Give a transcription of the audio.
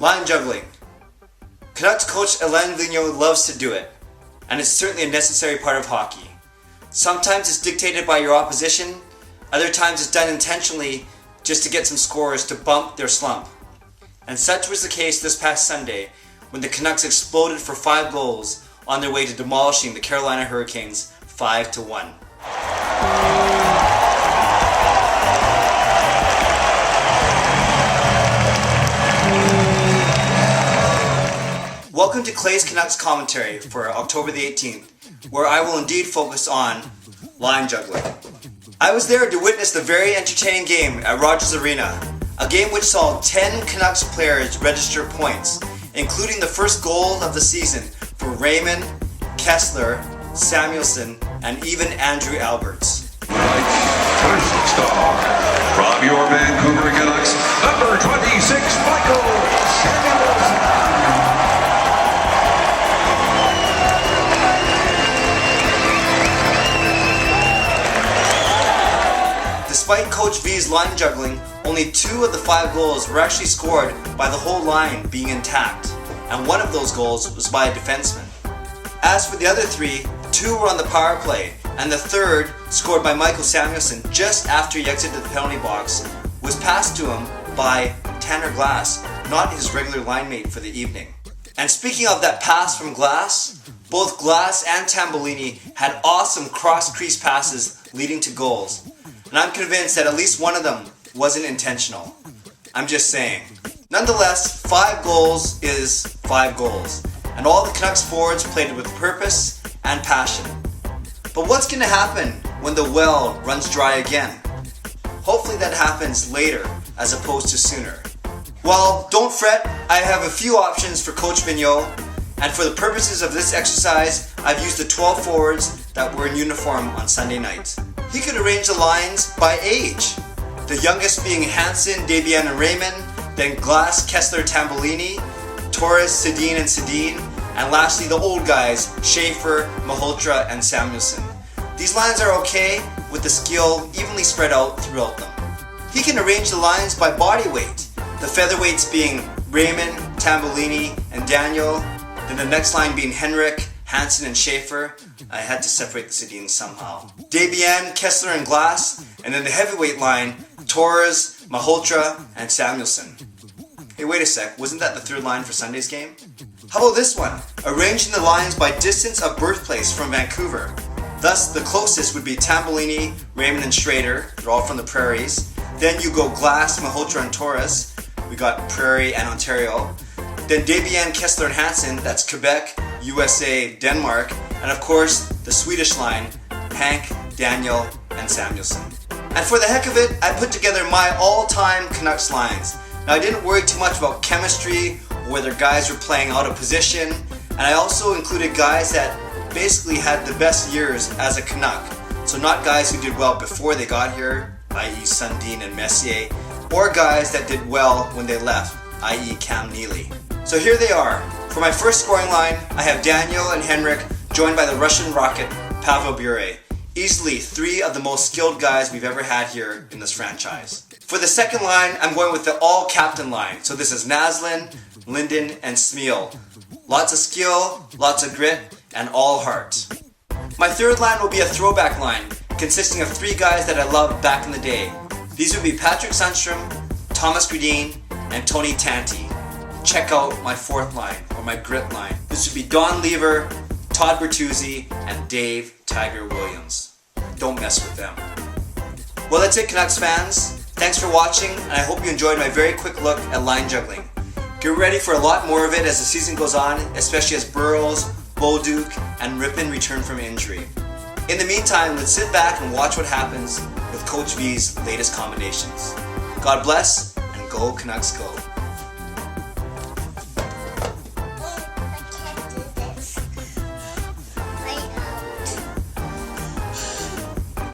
Line juggling. Canucks coach Alain Vigneault loves to do it, and it's certainly a necessary part of hockey. Sometimes it's dictated by your opposition, other times it's done intentionally just to get some scores to bump their slump. And such was the case this past Sunday when the Canucks exploded for 5 goals on their way to demolishing the Carolina Hurricanes 5-1. Welcome to Clay's Canucks commentary for October the 18th, where I will indeed focus on line juggling. I was there to witness the very entertaining game at Rogers Arena, a game which saw 10 Canucks players register points, including the first goal of the season for Raymond, Kesler, Samuelsson, and even Andrew Alberts. First star from your Vancouver Canucks, number 26, Samuelsson. Despite Coach V's line juggling, only 2 of the 5 goals were actually scored by the whole line being intact, and one of those goals was by a defenseman. As for the other 3, 2 were on the power play, and the third, scored by Michael Samuelsson just after he exited the penalty box, was passed to him by Tanner Glass, not his regular line mate for the evening. And speaking of that pass from Glass, both Glass and Tambellini had awesome cross-crease passes leading to goals. And I'm convinced that at least one of them wasn't intentional. I'm just saying. Nonetheless, 5 goals is 5 goals, and all the Canucks forwards played it with purpose and passion. But what's going to happen when the well runs dry again? Hopefully that happens later as opposed to sooner. Well, don't fret, I have a few options for Coach Vigneault, and for the purposes of this exercise, I've used the 12 forwards that were in uniform on Sunday night. He could arrange the lines by age, the youngest being Hansen, Debian, and Raymond, then Glass, Kesler, Tambellini, Torres, Sedin, and lastly the old guys, Schaefer, Malhotra, and Samuelsson. These lines are okay with the skill evenly spread out throughout them. He can arrange the lines by body weight, the featherweights being Raymond, Tambellini, and Daniel, then the next line being Henrik, Hansen, and Schaefer. I had to separate the Sedins somehow. Debian, Kesler, and Glass, and then the heavyweight line, Torres, Malhotra, and Samuelsson. Hey, wait a sec, wasn't that the third line for Sunday's game? How about this one? Arranging the lines by distance of birthplace from Vancouver. Thus, the closest would be Tambellini, Raymond, and Schrader. They're all from the prairies. Then you go Glass, Malhotra, and Torres. We got Prairie and Ontario. Then Debian, Kesler, and Hansen. That's Quebec, USA, Denmark. And of course, the Swedish line, Hank, Daniel, and Samuelsson. And for the heck of it, I put together my all-time Canucks lines. Now I didn't worry too much about chemistry, or whether guys were playing out of position, and I also included guys that basically had the best years as a Canuck. So not guys who did well before they got here, i.e. Sundin and Messier, or guys that did well when they left, i.e. Cam Neely. So here they are. For my first scoring line, I have Daniel and Henrik, joined by the Russian rocket, Pavel Bure. Easily 3 of the most skilled guys we've ever had here in this franchise. For the second line, I'm going with the all-captain line. So this is Naslin, Linden, and Smeel. Lots of skill, lots of grit, and all heart. My third line will be a throwback line, consisting of 3 guys that I loved back in the day. These would be Patrick Sundstrom, Thomas Gradin, and Tony Tanti. Check out my fourth line, or my grit line. This would be Don Lever, Todd Bertuzzi, and Dave Tiger Williams. Don't mess with them. Well, that's it, Canucks fans. Thanks for watching, and I hope you enjoyed my very quick look at line juggling. Get ready for a lot more of it as the season goes on, especially as Burrows, Bolduc, and Rippon return from injury. In the meantime, let's sit back and watch what happens with Coach V's latest combinations. God bless, and go Canucks go.